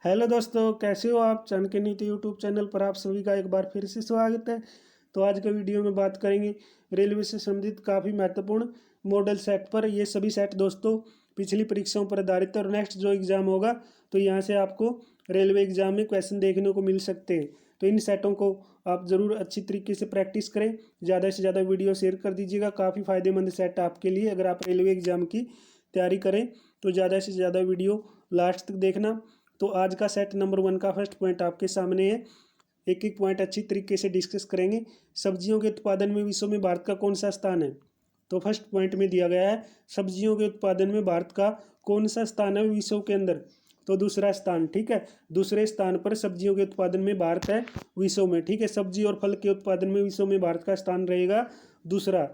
Hello दोस्तों, कैसे हो आप। चाणक्य नीति यूट्यूब चैनल पर आप सभी का एक बार फिर से स्वागत है। तो आज के वीडियो में बात करेंगे रेलवे से संबंधित काफ़ी महत्वपूर्ण मॉडल सेट पर। ये सभी सेट दोस्तों पिछली परीक्षाओं पर आधारित है और नेक्स्ट जो एग्ज़ाम होगा तो यहाँ से आपको रेलवे एग्जाम में क्वेश्चन देखने को मिल सकते हैं। तो इन सेटों को आप ज़रूर अच्छी तरीके से प्रैक्टिस करें, ज़्यादा से ज़्यादा वीडियो शेयर कर दीजिएगा। काफ़ी फ़ायदेमंद सेट आपके लिए, अगर आप रेलवे एग्ज़ाम की तैयारी करें तो ज़्यादा से ज़्यादा वीडियो लास्ट तक देखना। तो आज का सेट नंबर 1 का फर्स्ट पॉइंट आपके सामने है। एक एक पॉइंट अच्छी तरीके से डिस्कस करेंगे। सब्जियों के उत्पादन में विश्व में भारत का कौन सा स्थान है। तो फर्स्ट पॉइंट में दिया गया है सब्जियों के उत्पादन में भारत का कौन सा स्थान है विश्व के अंदर। तो दूसरा स्थान, ठीक है। दूसरे स्थान पर सब्जियों के उत्पादन में भारत है विश्व में, ठीक है। सब्जी और फल के उत्पादन में विश्व में भारत का स्थान रहेगा दूसरा।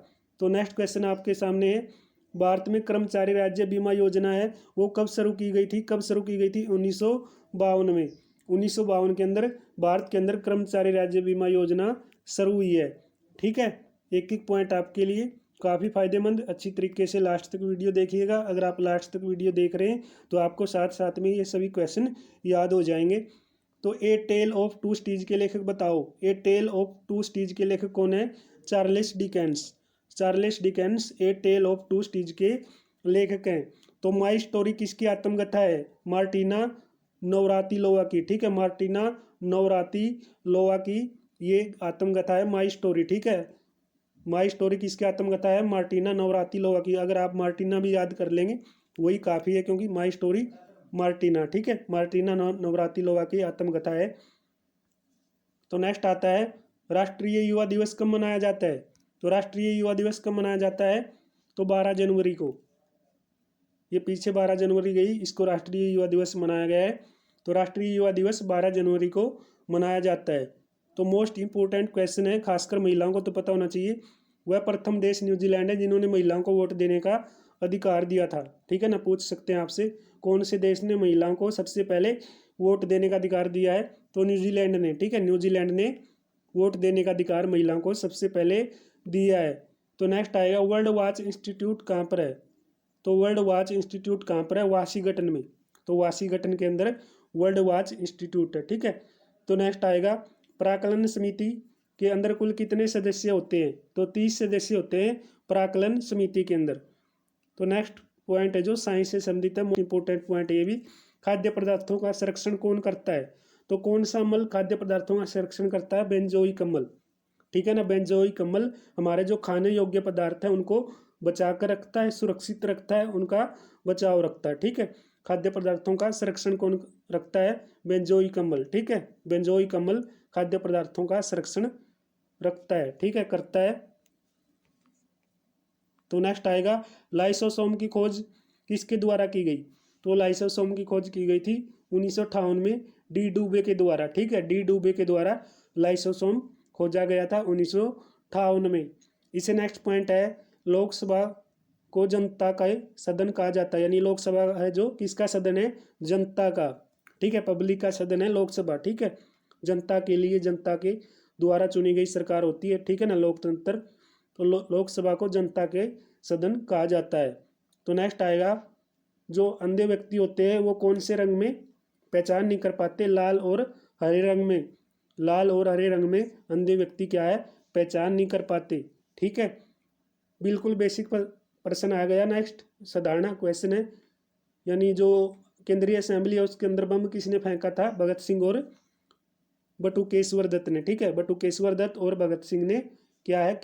तो नेक्स्ट क्वेश्चन आपके सामने है, भारत में कर्मचारी राज्य बीमा योजना है वो कब शुरू की गई थी। कब शुरू की गई थी? 1952 में। 1952 के अंदर भारत के अंदर कर्मचारी राज्य बीमा योजना शुरू हुई है, ठीक है। एक एक पॉइंट आपके लिए काफ़ी फायदेमंद, अच्छी तरीके से लास्ट तक वीडियो देखिएगा। अगर आप लास्ट तक वीडियो देख रहे हैं तो आपको साथ साथ में ये सभी क्वेश्चन याद हो जाएंगे। तो a tale of two cities के लेखक बताओ। A tale of two cities के लेखक कौन है? Charles Dickens. Charles Dickens a tale of two cities के लेखक हैं। तो माई स्टोरी किसकी आत्मकथा है? मार्टिना नवरातिलोवा की, ठीक है। मार्टिना नवरातिलोवा की ये आत्मकथा है माई स्टोरी, ठीक है। माई स्टोरी किसकी आत्मकथा है? मार्टिना नवरातिलोवा की। अगर आप मार्टिना भी याद कर लेंगे वही काफ़ी है, क्योंकि माई स्टोरी मार्टिना, ठीक है। मार्टिना नवरातिलोवा की आत्मकथा है। तो नेक्स्ट आता है राष्ट्रीय युवा दिवस कब मनाया जाता है। तो राष्ट्रीय युवा दिवस कब मनाया जाता है? तो 12 जनवरी को। ये पीछे 12 जनवरी गई, इसको राष्ट्रीय युवा दिवस मनाया गया है। तो राष्ट्रीय युवा दिवस 12 जनवरी को मनाया जाता है। तो मोस्ट इंपोर्टेंट क्वेश्चन है, खासकर महिलाओं को तो पता होना चाहिए। वह प्रथम देश न्यूजीलैंड है जिन्होंने महिलाओं को वोट देने का अधिकार दिया था, ठीक है ना। पूछ सकते हैं आपसे कौन से देश ने महिलाओं को सबसे पहले वोट देने का अधिकार दिया है। तो न्यूजीलैंड ने, ठीक है। न्यूजीलैंड ने वोट देने का अधिकार महिलाओं को सबसे पहले दिया है। तो नेक्स्ट आएगा वर्ल्ड वॉच इंस्टीट्यूट कहाँ पर है। तो वर्ल्ड वॉच इंस्टीट्यूट कहाँ पर है? वाशिंगटन में। तो वाशिंगटन के अंदर वर्ल्ड वॉच इंस्टीट्यूट है, ठीक है। तो नेक्स्ट आएगा प्राक्कलन समिति के अंदर कुल कितने सदस्य होते हैं? तो 30 सदस्य होते हैं प्राक्कलन समिति के अंदर। तो नेक्स्ट पॉइंट है जो साइंस से संबंधित है, मोस्ट इंपोर्टेंट पॉइंट ये भी। खाद्य पदार्थों का संरक्षण कौन करता है? तो कौन सा अम्ल खाद्य पदार्थों का संरक्षण करता है? बेंजोइक अम्ल, ठीक है ना। बेंजोइक अम्ल हमारे जो खाने योग्य पदार्थ है उनको बचा कर रखता है, सुरक्षित रखता है, उनका बचाव रखता है, ठीक है। खाद्य पदार्थों का संरक्षण कौन रखता है? बेंजोइक अम्ल, ठीक है। बेंजोइक अम्ल खाद्य पदार्थों का संरक्षण रखता है, ठीक है, करता है। तो नेक्स्ट आएगा लाइसोसोम की खोज किसके द्वारा की गई। तो लाइसोसोम की खोज की गई थी 1958 में डी डूबे के द्वारा, ठीक है। डी डूबे के द्वारा लाइसोसोम खोजा गया था 1958 में। इसे नेक्स्ट पॉइंट है लोकसभा को जनता का सदन कहा जाता है, यानी लोकसभा है जो किसका सदन है? जनता का, ठीक है। पब्लिक का सदन है लोकसभा, ठीक है। जनता के लिए, जनता के द्वारा चुनी गई सरकार होती है, ठीक है ना, लोकतंत्र। तो लोकसभा को जनता के सदन कहा जाता है। तो नेक्स्ट आएगा जो अंधे व्यक्ति होते हैं वो कौन से रंग में पहचान नहीं कर पाते? लाल और हरे रंग में। लाल और हरे रंग में अंधे व्यक्ति क्या है? पहचान नहीं कर पाते, ठीक है। बिल्कुल बेसिक प्रश्न आ गया। नेक्स्ट साधारण क्वेश्चन है, यानी जो केंद्रीय असेंबली है उसके अंदर बम किसने फेंका था? भगत सिंह और बटुकेश्वर दत्त ने, ठीक है। बटुकेश्वर दत्त और भगत सिंह ने क्या है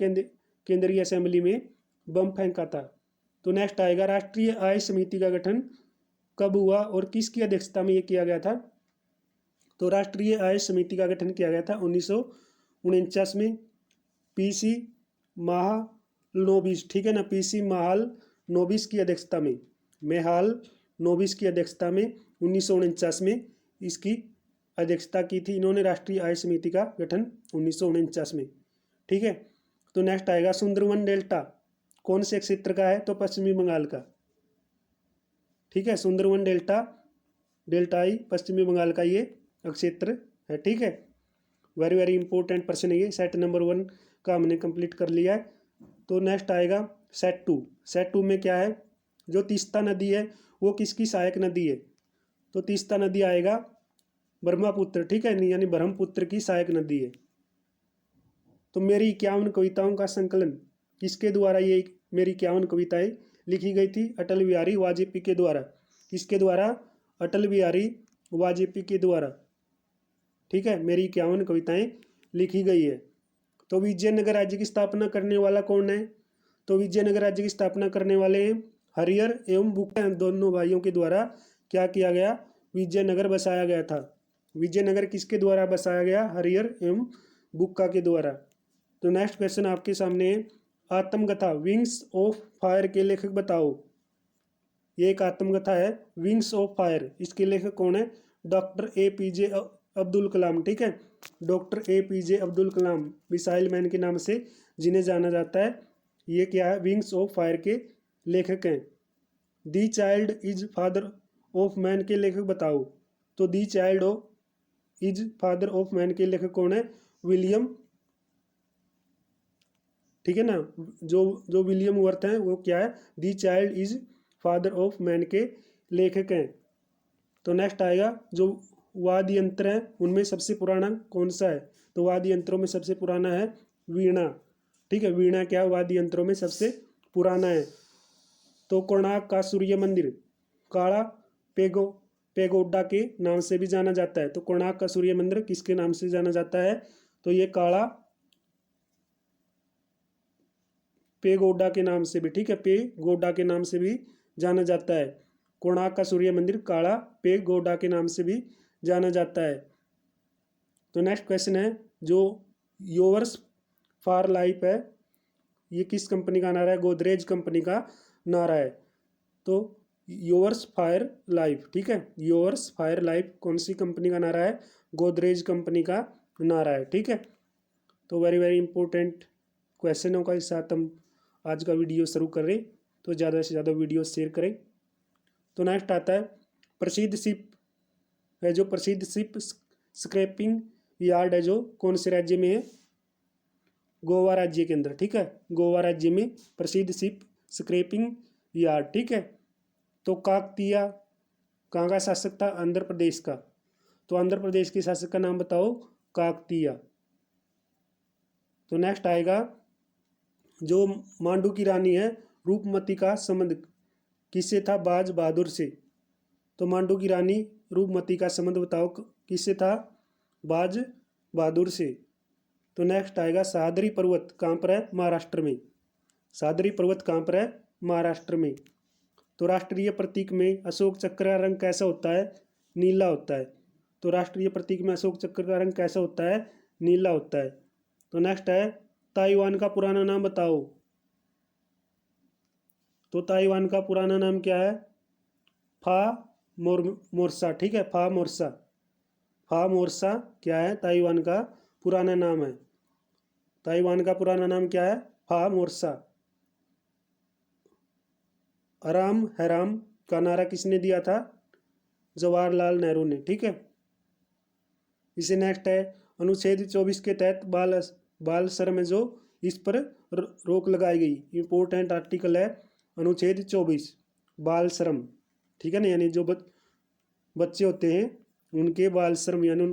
केंद्रीय असेंबली में बम फेंका था। तो नेक्स्ट आएगा राष्ट्रीय आय समिति का गठन कब हुआ और किसकी अध्यक्षता में ये किया गया था। तो राष्ट्रीय आय समिति का गठन किया गया था 1949 में पीसी महालनोबिस, ठीक है ना। पीसी महालनोबिस की अध्यक्षता में, महालनोबिस की अध्यक्षता में 1949 में इसकी अध्यक्षता की थी इन्होंने, राष्ट्रीय आय समिति का गठन 1949 में, ठीक है। तो नेक्स्ट आएगा सुंदरवन डेल्टा कौन से क्षेत्र का है? तो पश्चिमी बंगाल का, ठीक है। सुंदरवन डेल्टाई पश्चिमी बंगाल का ये क्षेत्र है, ठीक है। वेरी वेरी इंपॉर्टेंट प्रश्न है ये। सेट नंबर 1 का हमने कंप्लीट कर लिया है। तो नेक्स्ट आएगा सेट 2। सेट 2 में क्या है? जो तीस्ता नदी है वो किसकी सहायक नदी है? तो तीस्ता नदी आएगा ब्रह्मपुत्र, ठीक है, यानी ब्रह्मपुत्र की सहायक नदी है। तो मेरी 51 कविताओं का संकलन किसके द्वारा, ये मेरी 51 कविताएं लिखी गई थी? अटल बिहारी वाजपेयी के द्वारा। किसके द्वारा? अटल बिहारी वाजपेयी के द्वारा, ठीक है। मेरी 51 कविताएं लिखी गई है। तो विजयनगर राज्य की स्थापना करने वाला कौन है? तो विजयनगर राज्य की स्थापना करने वाले हैं हरिहर एवं बुक्का, दोनों भाइयों के द्वारा क्या किया गया? विजयनगर बसाया गया था। विजयनगर किसके द्वारा बसाया गया? हरिहर एवं बुक्का के द्वारा। तो नेक्स्ट क्वेश्चन आपके सामने है, आत्मकथा विंग्स ऑफ फायर के लेखक बताओ। ये एक आत्मकथा है विंग्स ऑफ फायर, इसके लेखक कौन है? डॉक्टर APJ अब्दुल कलाम, ठीक है। Doctor APJ Abdul Kalam, missile man के नाम से जिन्हें जाना जाता है। ये क्या है? विंग्स ऑफ फायर के लेखक हैं। दी child is father of man के लेखक बताओ। तो दी child is father of man के लेखक कौन है? विलियम, ठीक है ना। जो जो विलियम वर्थ हैं वो क्या है? दी child is father of man के लेखक हैं। तो नेक्स्ट आएगा जो वाद्य यंत्र है उनमें सबसे पुराना कौन सा है? तो वाद्य यंत्रों में सबसे पुराना है वीणा, ठीक है। वीणा क्या वाद्य यंत्रों में सबसे पुराना है। तो कोणार्क का सूर्य मंदिर काला पेगोडा के नाम से भी जाना जाता है। तो कोणार्क का सूर्य मंदिर किसके नाम से जाना जाता है? तो ये काला पेगोडा के नाम से भी, ठीक है, पेगोडा के नाम से भी जाना जाता है। कोणार्क का सूर्य मंदिर काला पेगोडा के नाम से भी जाना जाता है। तो नेक्स्ट क्वेश्चन है जो योवर्स फॉर लाइफ है, ये किस कंपनी का नारा है? गोदरेज कंपनी का नारा है। तो योवर्स फायर लाइफ, ठीक है, योवर्स फायर लाइफ कौन सी कंपनी का नारा है? गोदरेज कंपनी का नारा है, ठीक है। तो वेरी वेरी इंपॉर्टेंट क्वेश्चनों का साथ हम आज का वीडियो शुरू कर रहे हैं। तो ज़्यादा से ज़्यादा वीडियो शेयर करें। तो नेक्स्ट आता है प्रसिद्ध शिप है, जो प्रसिद्ध शिप स्क्रैपिंग यार्ड है जो कौन से राज्य में है? गोवा राज्य के अंदर, ठीक है। गोवा राज्य में प्रसिद्ध शिप स्क्रैपिंग यार्ड, ठीक है। तो काकतीय कहाँ का शासक था? आंध्र प्रदेश का। तो आंध्र प्रदेश के शासक का नाम बताओ? काकतीय। तो नेक्स्ट आएगा जो मांडू की रानी है रूपमती का संबंध किससे था? बाज बहादुर से। तो मांडू की रानी रूपमती का संबंध बताओ किससे था? बाज बहादुर से। तो नेक्स्ट आएगा सह्याद्री पर्वत कहाँ पर है? महाराष्ट्र में। सह्याद्री पर्वत कहाँ पर है? महाराष्ट्र में। तो राष्ट्रीय प्रतीक में अशोक चक्र का रंग कैसा होता है? नीला होता है। तो राष्ट्रीय प्रतीक में अशोक चक्र का रंग कैसा होता है? नीला होता है। तो नेक्स्ट है ताइवान का पुराना नाम बताओ। तो ताइवान का पुराना नाम क्या है? फा मोर्सा, ठीक है, फा मोर्सा। फा मोर्सा क्या है? ताइवान का पुराना नाम है। ताइवान का पुराना नाम क्या है? फा मोर्सा। आराम हैराम का नारा किसने दिया था? जवाहरलाल नेहरू ने, ठीक है। इसे नेक्स्ट है अनुच्छेद 24 के तहत बाल श्रम है जो इस पर रोक लगाई गई। इंपॉर्टेंट आर्टिकल है अनुच्छेद 24 बाल श्रम, ठीक है ना, यानी जो बच्चे होते हैं उनके बाल श्रम यानी उन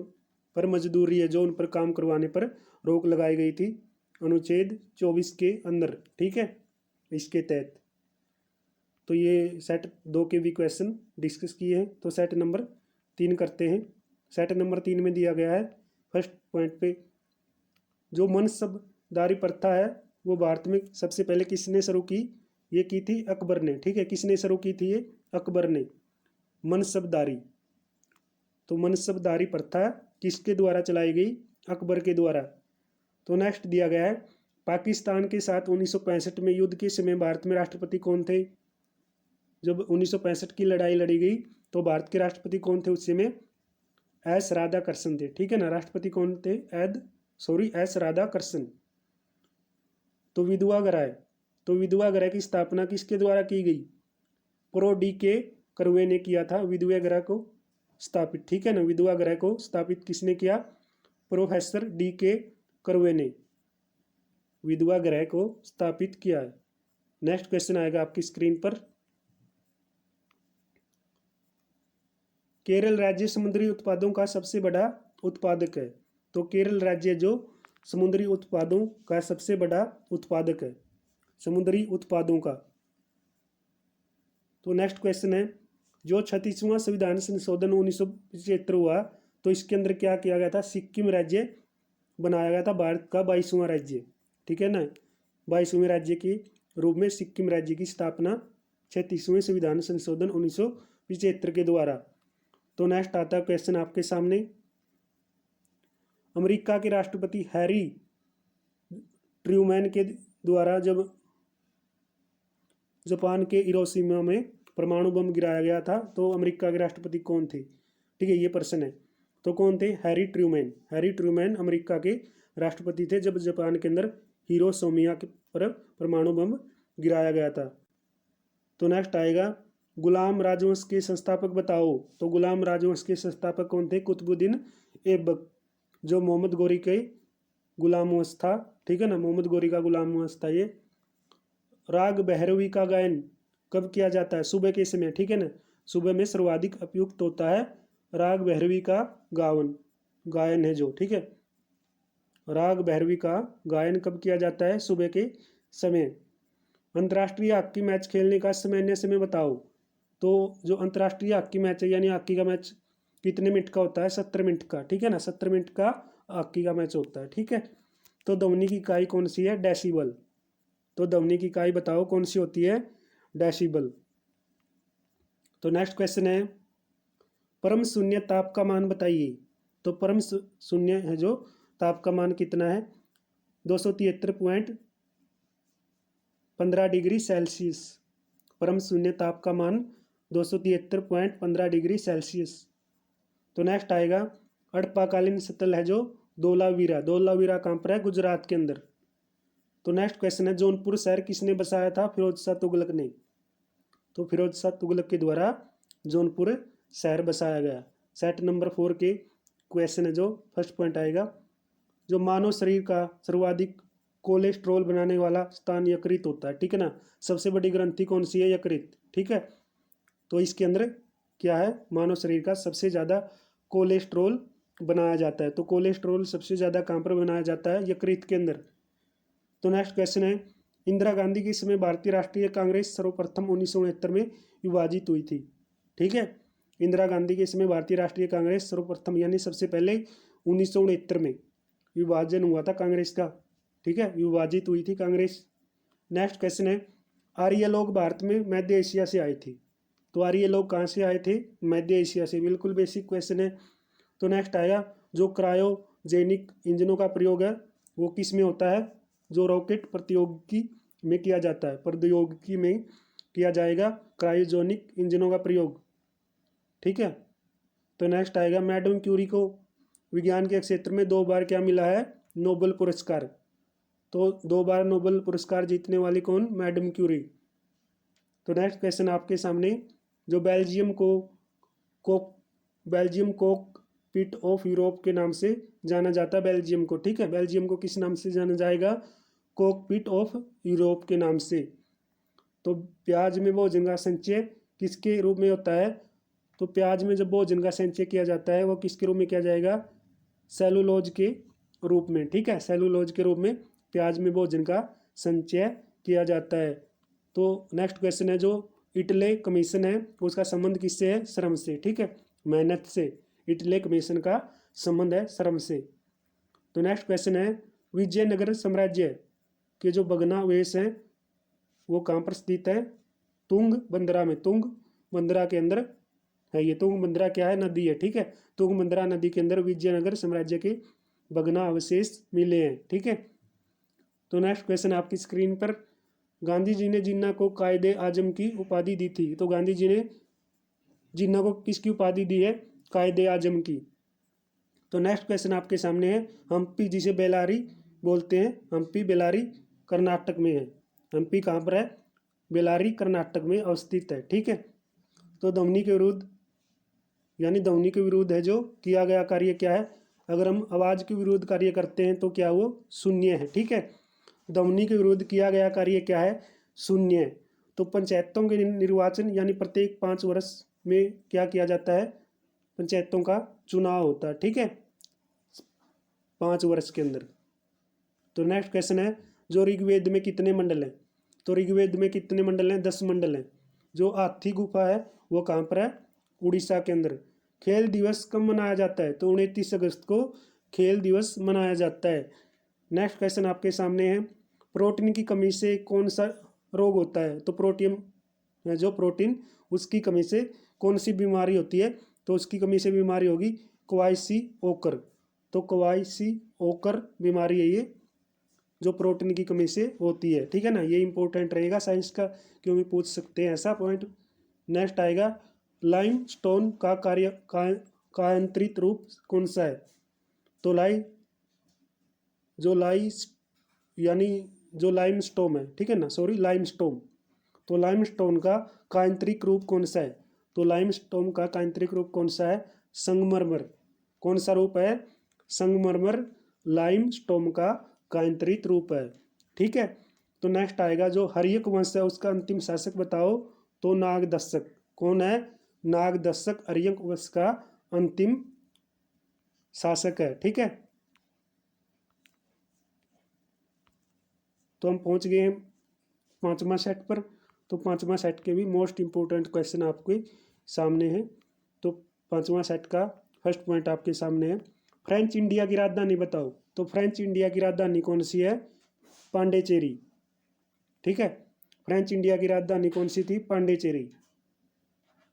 पर मजदूरी है जो उन पर काम करवाने पर रोक लगाई गई थी अनुच्छेद 24 के अंदर, ठीक है, इसके तहत। तो ये सेट 2 के भी क्वेश्चन डिस्कस किए हैं। तो सेट नंबर 3 करते हैं। सेट नंबर 3 में दिया गया है फर्स्ट पॉइंट पे जो मनसबदारी प्रथा है वो भारत में सबसे पहले किसने शुरू की? ये की थी अकबर ने, ठीक है। किसने शुरू की थी? ये अकबर ने मनसबदारी। तो मनसबदारी प्रथा किसके द्वारा चलाई गई? अकबर के द्वारा। तो नेक्स्ट दिया गया है पाकिस्तान के साथ 1965 में युद्ध के समय भारत में राष्ट्रपति कौन थे? जब 1965 की लड़ाई लड़ी गई तो भारत के राष्ट्रपति कौन थे उस समय? एस राधाकृष्णन थे, ठीक है ना। राष्ट्रपति कौन थे? एस राधाकृष्णन। तो विधवा गृह, तो विधवा गृह की स्थापना किसके द्वारा की गई? प्रो DK करवे ने किया था विधवा गृह को स्थापित, ठीक है ना। विधवा गृह को स्थापित किसने किया? प्रोफेसर DK करवे ने विधवा गृह को स्थापित किया है। नेक्स्ट क्वेश्चन आएगा आपकी स्क्रीन पर। केरल राज्य समुद्री उत्पादों का सबसे बड़ा उत्पादक है। तो केरल राज्य जो समुद्री उत्पादों का सबसे बड़ा उत्पादक है, समुद्री उत्पादों का। तो नेक्स्ट क्वेश्चन है, जो 36वां संविधान संशोधन 1975 हुआ तो इसके अंदर क्या किया गया था? सिक्किम राज्य बनाया गया था, भारत का 22वां राज्य, ठीक है ना। 22वें राज्य के रूप में सिक्किम राज्य की स्थापना 36वें संविधान संशोधन 1975 के द्वारा। तो नेक्स्ट आता है क्वेश्चन आपके सामने, अमेरिका के राष्ट्रपति हैरी ट्रूमैन के द्वारा जब जापान के हिरोशिमा में परमाणु बम गिराया गया था तो अमेरिका के राष्ट्रपति कौन थे? ठीक है, ये प्रश्न है। तो कौन थे? Harry Trueman. Harry Trueman America के राष्ट्रपति थे जब जापान के अंदर हिरोशिमा पर परमाणु बम गिराया गया था। तो नेक्स्ट आएगा, गुलाम राजवंश के संस्थापक बताओ। तो गुलाम राजवंश के संस्थापक कौन थे? कुतुबुद्दीन ऐबक, जो मोहम्मद गोरी के गुलाम वंश था, ठीक है ना, मोहम्मद गोरी का गुलाम वंश था ये। राग भैरवी का गायन कब किया जाता है? सुबह के समय, ठीक है ना, सुबह में सर्वाधिक उपयुक्त होता है राग भैरवी का गायन है जो, ठीक है। राग भैरवी का गायन कब किया जाता है? सुबह के समय। अंतर्राष्ट्रीय हॉकी मैच खेलने का सामान्य समय बताओ। तो जो अंतर्राष्ट्रीय हॉकी मैच है यानी हॉकी का मैच कितने मिनट का होता है? 70 मिनट का, ठीक है ना, 70 मिनट का हॉकी का मैच होता है, ठीक है। तो ध्वनि की इकाई कौन सी है? डेसिबल। तो ध्वनि की इकाई बताओ कौन सी होती है? डेसिबल। तो नेक्स्ट क्वेश्चन है, परम शून्य ताप का मान बताइए। तो परम शून्य है जो ताप का मान कितना है? 273.15 डिग्री सेल्सियस। परम शून्य ताप का मान 273.15 डिग्री सेल्सियस। तो नेक्स्ट आएगा, हड़प्पाकालीन स्थल है जो धोलावीरा। धोलावीरा कहाँ पर है? गुजरात के अंदर। तो नेक्स्ट क्वेश्चन है, जौनपुर शहर किसने बसाया था? फिरोज शाह तुगलक ने। तो फिरोज शाह तुगलक के द्वारा जौनपुर शहर बसाया गया। सेट नंबर 4 के क्वेश्चन है जो फर्स्ट पॉइंट आएगा, जो मानव शरीर का सर्वाधिक कोलेस्ट्रॉल बनाने वाला स्थान यकृत होता है, ठीक है ना। सबसे बड़ी ग्रंथि कौन सी है? यकृत, ठीक है। तो इसके अंदर क्या है? मानव शरीर का सबसे ज़्यादा कोलेस्ट्रॉल बनाया जाता है। तो कोलेस्ट्रॉल सबसे ज़्यादा कहाँ पर बनाया जाता है? यकृत के अंदर। तो नेक्स्ट क्वेश्चन है, इंदिरा गांधी के समय भारतीय राष्ट्रीय कांग्रेस सर्वप्रथम 1969 में विभाजित हुई थी, ठीक है। इंदिरा गांधी के समय भारतीय राष्ट्रीय कांग्रेस सर्वप्रथम यानी सबसे पहले 1969 में विभाजन हुआ था कांग्रेस का, ठीक है, विभाजित हुई थी कांग्रेस। नेक्स्ट क्वेश्चन है, आर्य लोग भारत में मध्य एशिया से आए थे। तो आर्य लोग कहाँ से आए थे? मध्य एशिया से। बिल्कुल बेसिक क्वेश्चन है। तो नेक्स्ट आएगा, जो क्रायोजेनिक इंजनों का प्रयोग है वो किस में होता है? जो रॉकेट प्रौद्योगिकी में किया जाता है, प्रौद्योगिकी में किया जाएगा क्रायोजेनिक इंजनों का प्रयोग, ठीक है। तो नेक्स्ट आएगा, मैडम क्यूरी को विज्ञान के क्षेत्र में 2 बार क्या मिला है? नोबेल पुरस्कार। तो 2 बार नोबेल पुरस्कार जीतने वाली कौन? Madam Curie. तो नेक्स्ट क्वेश्चन आपके सामने, जो Belgium cockpit of Europe के नाम से जाना जाता है बेल्जियम को, ठीक है। बेल्जियम को किस नाम से जाना जाएगा? कॉकपिट ऑफ यूरोप के नाम से। तो प्याज में भोजन का संचय किसके रूप में होता है? तो प्याज में जब भोजन का संचय किया जाता है वो किसके रूप में किया जाएगा? सेलुलोज के रूप में, ठीक है। सेलुलोज के रूप में प्याज में भोजन का संचय किया जाता है। तो नेक्स्ट क्वेश्चन है, जो इटले कमीशन है उसका संबंध किससे है? श्रम से, ठीक है, मेहनत से। इटले कमीशन का संबंध है श्रम से। तो नेक्स्ट क्वेश्चन है, विजयनगर साम्राज्य के जो भग्नावशेष हैं वो कहाँ पर स्थित है? तुंगबंदरा में। तुंगबंदरा के अंदर है ये। तुंगबंदरा क्या है? नदी है, ठीक है। तुंगबंदरा नदी के अंदर विजयनगर साम्राज्य के भग्नावशेष मिले हैं, ठीक है। तो नेक्स्ट क्वेश्चन आपकी स्क्रीन पर, गांधी जी ने जिन्ना को कायदे आजम की उपाधि दी थी। तो गांधी जी ने जिन्ना को किसकी उपाधि दी है? कायदे आजम की। तो नेक्स्ट क्वेश्चन आपके सामने है, हम्पी जिसे बेलारी बोलते हैं, हम्पी बेलारी कर्नाटक में है। हम्पी कहाँ पर है? बेलारी कर्नाटक में अवस्थित है, ठीक है। तो ध्वनि के विरुद्ध यानी ध्वनि के विरुद्ध है जो किया गया कार्य क्या है? अगर हम आवाज़ के विरुद्ध कार्य करते हैं तो क्या वो शून्य है, ठीक है। ध्वनि के विरुद्ध किया गया कार्य क्या है? शून्य। तो पंचायतों के निर्वाचन यानी प्रत्येक 5 वर्ष में क्या किया जाता है? पंचायतों का चुनाव होता है, ठीक है, 5 वर्ष के अंदर। तो नेक्स्ट क्वेश्चन है, जो ऋग्वेद में कितने मंडल हैं? तो ऋग्वेद में कितने मंडल हैं? 10 मंडल हैं। जो हाथी गुफा है वो कहाँ पर है? उड़ीसा के अंदर। खेल दिवस कब मनाया जाता है? तो 29 अगस्त को खेल दिवस मनाया जाता है। नेक्स्ट क्वेश्चन आपके सामने है, प्रोटीन की कमी से कौन सा रोग होता है? तो प्रोटीन है जो प्रोटीन, उसकी कमी से कौन सी बीमारी होती है? तो उसकी कमी से बीमारी होगी क्वाइसिओकर। तो क्वाइसिओकर बीमारी है ये, जो प्रोटीन की कमी से होती है, ठीक है ना। ये इंपॉर्टेंट रहेगा साइंस का, क्योंकि पूछ सकते हैं ऐसा पॉइंट। नेक्स्ट आएगा, लाइमस्टोन का कायांतरित रूप कौन सा है? तो जो लाइमस्टोन है, ठीक है ना, सॉरी लाइमस्टोन। तो लाइमस्टोन का कायांतरिक रूप कौन सा है? तो लाइमस्टोन का कायांतरिक रूप कौन सा है? संगमरमर। कौन सा रूप है? संगमरमर लाइमस्टोन का कायांतरित रूप है, ठीक है। तो नेक्स्ट आएगा, जो हर्यक वंश है उसका अंतिम शासक बताओ। तो नागदशक। कौन है? नागदशक हर्यक वंश का अंतिम शासक है, ठीक है। तो हम पहुंच गए हैं 5वां सेट पर। तो 5वां सेट के भी मोस्ट इंपोर्टेंट क्वेश्चन आपके सामने है। तो 5वां सेट का फर्स्ट पॉइंट आपके सामने है, फ्रेंच इंडिया की राजधानी बताओ। तो फ्रेंच इंडिया की राजधानी कौन सी है? पांडिचेरी, ठीक है। फ्रेंच इंडिया की राजधानी कौन सी थी? पांडिचेरी।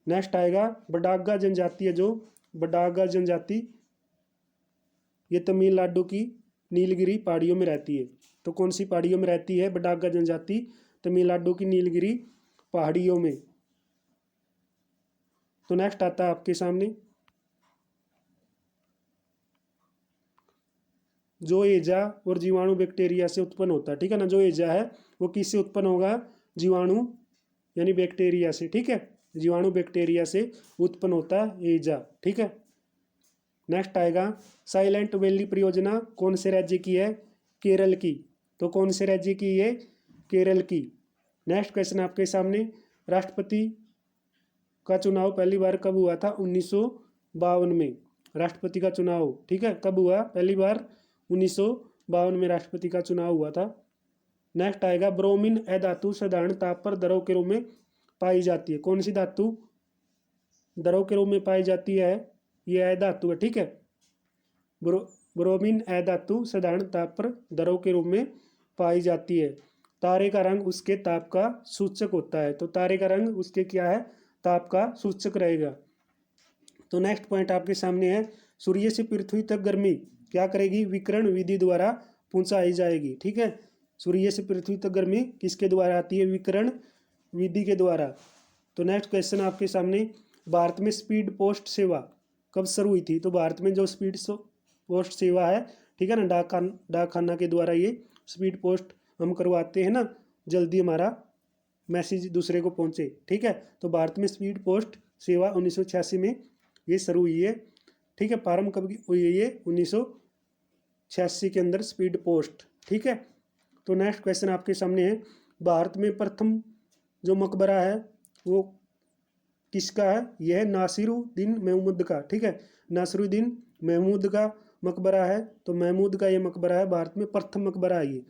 नेक्स्ट आएगा, बडागा जनजाति है जो, बडागा जनजाति ये तमिलनाडु की नीलगिरी पहाड़ियों में रहती है। तो कौन सी पहाड़ियों में रहती है बडागा जनजाति? तमिलनाडु की नीलगिरी पहाड़ियों में। तो नेक्स्ट आता है आपके सामने, जो एजा और जीवाणु बैक्टीरिया से उत्पन्न होता है, ठीक है ना। जो एजा है वो किससे उत्पन्न होगा? जीवाणु यानी बैक्टीरिया से, ठीक है। जीवाणु बैक्टीरिया से उत्पन्न होता है एजा, ठीक है। नेक्स्ट आएगा, साइलेंट वैली परियोजना कौन से राज्य की है? केरल की। तो कौन से राज्य की है? केरल की। नेक्स्ट क्वेश्चन आपके सामने, राष्ट्रपति का चुनाव पहली बार कब हुआ था? 1952 में राष्ट्रपति का चुनाव, ठीक है, कब हुआ? पहली बार 1952 में राष्ट्रपति का चुनाव हुआ था। नेक्स्ट आएगा, ब्रोमीन अधातु साधारण ताप पर द्रव के रूप में पाई जाती है। कौन सी धातु द्रव के रूप में पाई जाती है? ये अधातु है, ठीक है। ब्रोमीन अधातु साधारण ताप पर द्रव के रूप में पाई जाती है। तारे का रंग उसके ताप का सूचक होता है। तो तारे का रंग उसके क्या है? ताप का सूचक रहेगा। तो नेक्स्ट पॉइंट आपके सामने है, सूर्य से पृथ्वी तक गर्मी क्या करेगी? विकिरण विधि द्वारा पहुंचाई जाएगी, ठीक है। सूर्य से पृथ्वी तक गर्मी किसके द्वारा आती है? विकिरण विधि के द्वारा। तो नेक्स्ट क्वेश्चन आपके सामने, भारत में स्पीड पोस्ट सेवा कब शुरू हुई थी? तो भारत में जो स्पीड पोस्ट सेवा है, ठीक है ना, डाकखाना के द्वारा ये स्पीड पोस्ट हम करवाते हैं ना, जल्दी हमारा मैसेज दूसरे को पहुंचे, ठीक है। तो भारत में स्पीड पोस्ट सेवा 1986 में ये शुरू हुई है, ठीक है। प्रारंभ कब हुई है? ये 1986 के अंदर स्पीड पोस्ट, ठीक है। तो नेक्स्ट क्वेश्चन आपके सामने है, भारत में प्रथम जो मकबरा है वो किसका है? यह है नासिरुद्दीन महमूद का, ठीक है। नासिरुद्दीन महमूद का मकबरा है। तो महमूद का ये मकबरा है, भारत में प्रथम मकबरा है ये,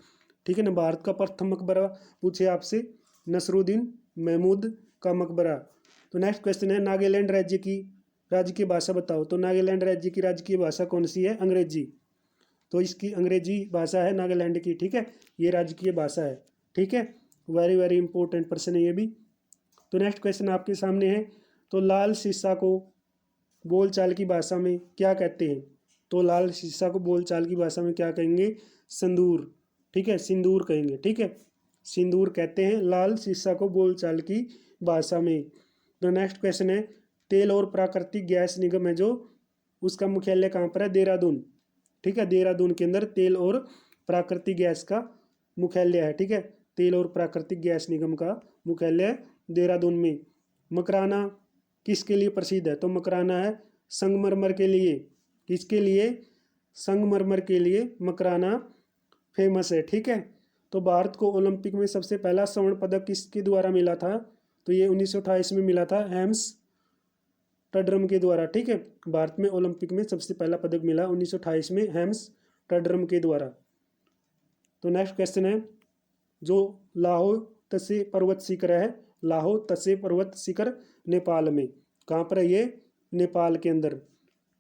ठीक है ना। भारत का प्रथम मकबरा पूछे आपसे, नसरुद्दीन महमूद का मकबरा। तो नेक्स्ट क्वेश्चन है, नागालैंड राज्य की राजकीय भाषा बताओ। तो नागालैंड राज्य की राजकीय भाषा कौन सी है? अंग्रेजी। तो इसकी अंग्रेजी भाषा है नागालैंड की, ठीक है। ये राजकीय भाषा है, ठीक है। वेरी वेरी इंपॉर्टेंट प्रश्न है ये भी। तो नेक्स्ट क्वेश्चन आपके सामने है, तो लाल शीशा को बोलचाल की भाषा में क्या कहते हैं? तो लाल शीशा को बोलचाल की भाषा में क्या कहेंगे? सिंदूर, ठीक है, सिंदूर कहेंगे, ठीक है। सिंदूर कहते हैं लाल शीशा को बोलचाल की भाषा में। तो नेक्स्ट क्वेश्चन है, तेल और प्राकृतिक गैस निगम है जो, उसका मुख्यालय कहाँ पर है? देहरादून, ठीक है। देहरादून के अंदर तेल और प्राकृतिक गैस का मुख्यालय है, ठीक है। तेल और प्राकृतिक गैस निगम का मुख्यालय देहरादून में। मकराना किसके लिए प्रसिद्ध है? तो मकराना है संगमरमर के लिए। किसके लिए? संगमरमर के लिए मकराना फेमस है, ठीक है। तो भारत को ओलंपिक में सबसे पहला स्वर्ण पदक किसके द्वारा मिला था? तो ये 1928 में मिला था, एम्स टडरम के द्वारा। ठीक है, भारत में ओलंपिक में सबसे पहला पदक मिला 1928 में हेम्स टडरम के द्वारा। तो नेक्स्ट क्वेश्चन है, जो लाहो तसे पर्वत शिखर है, लाहो तसे पर्वत शिखर नेपाल में, कहाँ पर है ये? नेपाल के अंदर।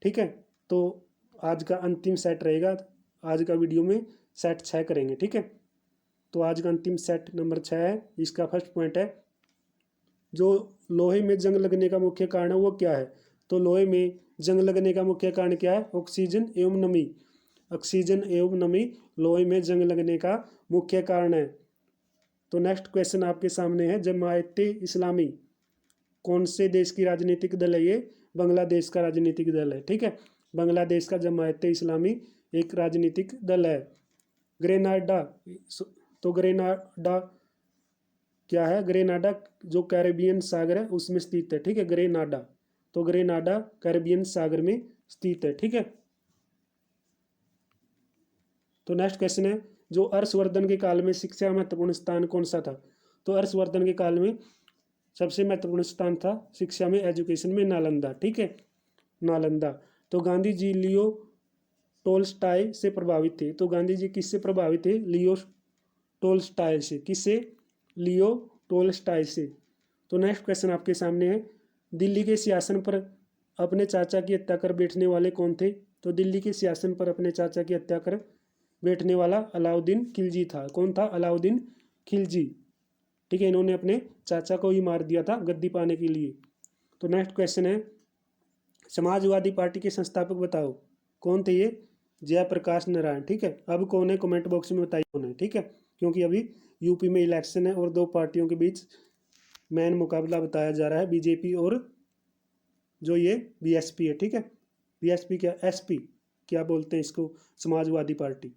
ठीक है, तो आज का अंतिम सेट रहेगा, आज का वीडियो में सेट 6 करेंगे। ठीक है, तो आज का अंतिम सेट नंबर 6 है। इसका फर्स्ट पॉइंट है, जो लोहे में जंग लगने का मुख्य कारण है वो क्या है? तो लोहे में जंग लगने का मुख्य कारण क्या है? ऑक्सीजन एवं नमी। ऑक्सीजन एवं नमी लोहे में जंग लगने का मुख्य कारण है। तो नेक्स्ट क्वेश्चन आपके सामने है, जमायते इस्लामी कौन से देश की राजनीतिक दल है? ये बांग्लादेश का राजनीतिक दल है। ठीक है, बांग्लादेश का जमायते इस्लामी एक राजनीतिक दल है। ग्रेनाडा, तो ग्रेनाडा क्या है? ग्रेनाडा जो कैरेबियन सागर है उसमें स्थित है। ठीक है, ग्रेनाडा, तो ग्रेनाडा कैरेबियन सागर में स्थित है। ठीक है, तो नेक्स्ट क्वेश्चन है, जो हर्षवर्धन के काल में शिक्षा का महत्वपूर्ण स्थान कौन सा था? तो हर्षवर्धन के काल में सबसे महत्वपूर्ण स्थान था शिक्षा में, एजुकेशन में, नालंदा। ठीक है, नालंदा। तो गांधी जी लियो टोल्स्टाय से प्रभावित थे। तो गांधी जी किससे प्रभावित थे? लियो टोल्स्टाय से। किससे? लियो टोल्स्टाय से। तो नेक्स्ट क्वेश्चन आपके सामने है, दिल्ली के सिंहासन पर अपने चाचा की हत्या कर बैठने वाले कौन थे? तो दिल्ली के सिंहासन पर अपने चाचा की हत्या कर बैठने वाला अलाउद्दीन खिलजी था। कौन था? अलाउद्दीन खिलजी। ठीक है, इन्होंने अपने चाचा को ही मार दिया था गद्दी पाने के लिए। तो नेक्स्ट क्वेश्चन है, समाजवादी पार्टी के संस्थापक बताओ। कौन थे ये? जयप्रकाश नारायण। ठीक है, अब कौन है कमेंट बॉक्स में बताइए कौन है। ठीक है, क्योंकि अभी यूपी में इलेक्शन है और दो पार्टियों के बीच मैन मुकाबला बताया जा रहा है, बीजेपी और जो ये बीएसपी है। ठीक है, बीएसपी क्या, एसपी क्या बोलते हैं इसको, समाजवादी पार्टी।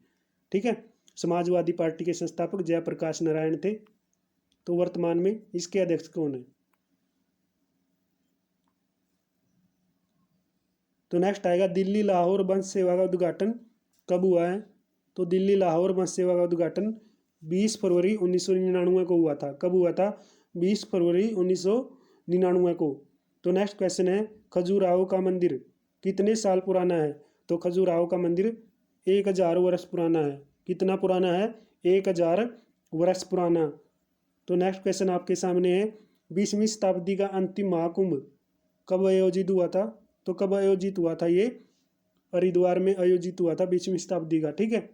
ठीक है, समाजवादी पार्टी के संस्थापक जयप्रकाश नारायण थे। तो वर्तमान में इसके अध्यक्ष कौन है? तो नेक्स्ट आएगा, दिल्ली लाहौर बस सेवा का उद्घाटन कब हुआ है? तो दिल्ली लाहौर बस सेवा का उद्घाटन 20 फरवरी 1999 को हुआ था। कब हुआ था? 20 फरवरी 1999 को। तो नेक्स्ट क्वेश्चन है, खजुराहो का मंदिर कितने साल पुराना है? तो खजुराहो का मंदिर 1000 वर्ष पुराना है। कितना पुराना है? 1000 वर्ष पुराना। तो नेक्स्ट क्वेश्चन आपके सामने है, 20वीं शताब्दी का अंतिम महाकुंभ कब आयोजित हुआ था? तो कब आयोजित हुआ था? ये हरिद्वार में आयोजित हुआ था 20वीं शताब्दी का। ठीक है,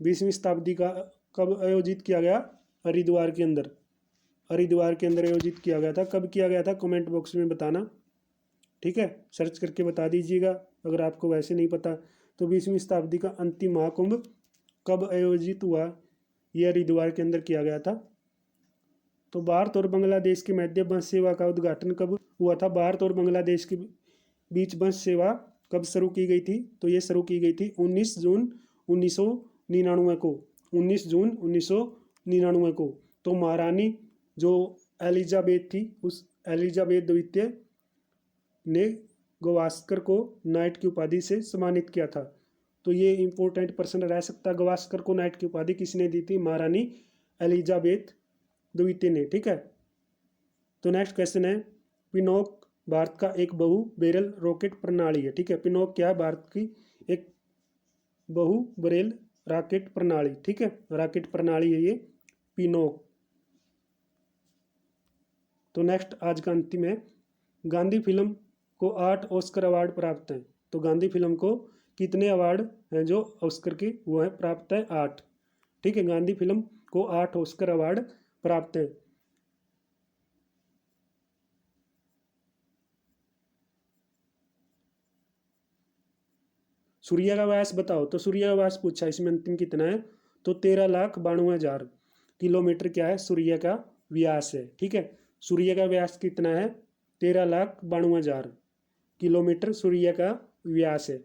20वीं शताब्दी का कब आयोजित किया गया? हरिद्वार के अंदर, हरिद्वार के अंदर आयोजित किया गया था। कब किया गया था? कमेंट बॉक्स में बताना। ठीक है, सर्च करके बता दीजिएगा अगर आपको वैसे नहीं पता। तो 20वीं शताब्दी का अंतिम महाकुंभ कब आयोजित हुआ? ये हरिद्वार के अंदर किया गया था। तो भारत और बांग्लादेश के मध्य बस सेवा का उद्घाटन कब हुआ था? भारत और बांग्लादेश के बीच बस सेवा कब शुरू की गई थी? तो ये शुरू की गई थी 19 जून 1999 को। 19 जून 1999 को। तो महारानी जो एलिजाबेथ थी, उस एलिजाबेथ द्वितीय ने गवास्कर को नाइट की उपाधि से सम्मानित किया था। तो ये इंपॉर्टेंट पर्सन रह सकता है, गवास्कर को नाइट की उपाधि किसने दी थी? महारानी एलिजाबेथ द्वितीय ने। ठीक है, तो नेक्स्ट क्वेश्चन है, पिनोक भारत का एक बहु बैरल रॉकेट प्रणाली है। ठीक है, पिनोक क्या है? भारत की एक बहु बैरल रॉकेट प्रणाली। ठीक है, रॉकेट प्रणाली है ये पिनोक। तो नेक्स्ट आज का अंतिम है, गांधी फिल्म को 8 ऑस्कर अवार्ड प्राप्त हैं। तो गांधी फिल्म को कितने अवार्ड हैं जो ऑस्कर के? वो है प्राप्त है 8। ठीक है, गांधी फिल्म को 8 ऑस्कर अवार्ड प्राप्त हैं। सूर्य का व्यास बताओ। तो सूर्य का व्यास पूछा, इसमें अंतिम कितना है? तो 13,92,000 किलोमीटर क्या है? सूर्य का व्यास है। ठीक है, सूर्य का व्यास कितना है? 13,92,000 किलोमीटर सूर्य का व्यास है।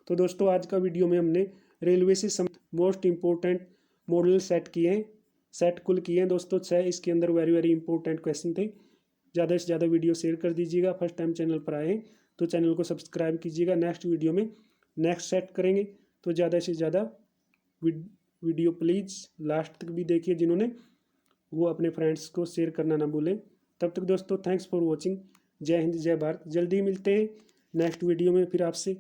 तो दोस्तों आज का वीडियो में हमने रेलवे से मोस्ट इंपॉर्टेंट मॉडल सेट किए हैं, सेट कुल किए हैं दोस्तों 6। इसके अंदर वेरी वेरी इंपॉर्टेंट क्वेश्चन थे। ज़्यादा से ज़्यादा वीडियो शेयर कर दीजिएगा। फर्स्ट टाइम चैनल पर आए तो चैनल को सब्सक्राइब कीजिएगा। नेक्स्ट वीडियो में नेक्स्ट सेट करेंगे, तो ज़्यादा से ज़्यादा वीडियो प्लीज़ लास्ट तक भी देखिए, जिन्होंने वो अपने फ्रेंड्स को शेयर करना ना भूलें। तब तक दोस्तों थैंक्स फॉर वॉचिंग। जय हिंद जय भारत। जल्दी मिलते हैं नेक्स्ट वीडियो में फिर आपसे।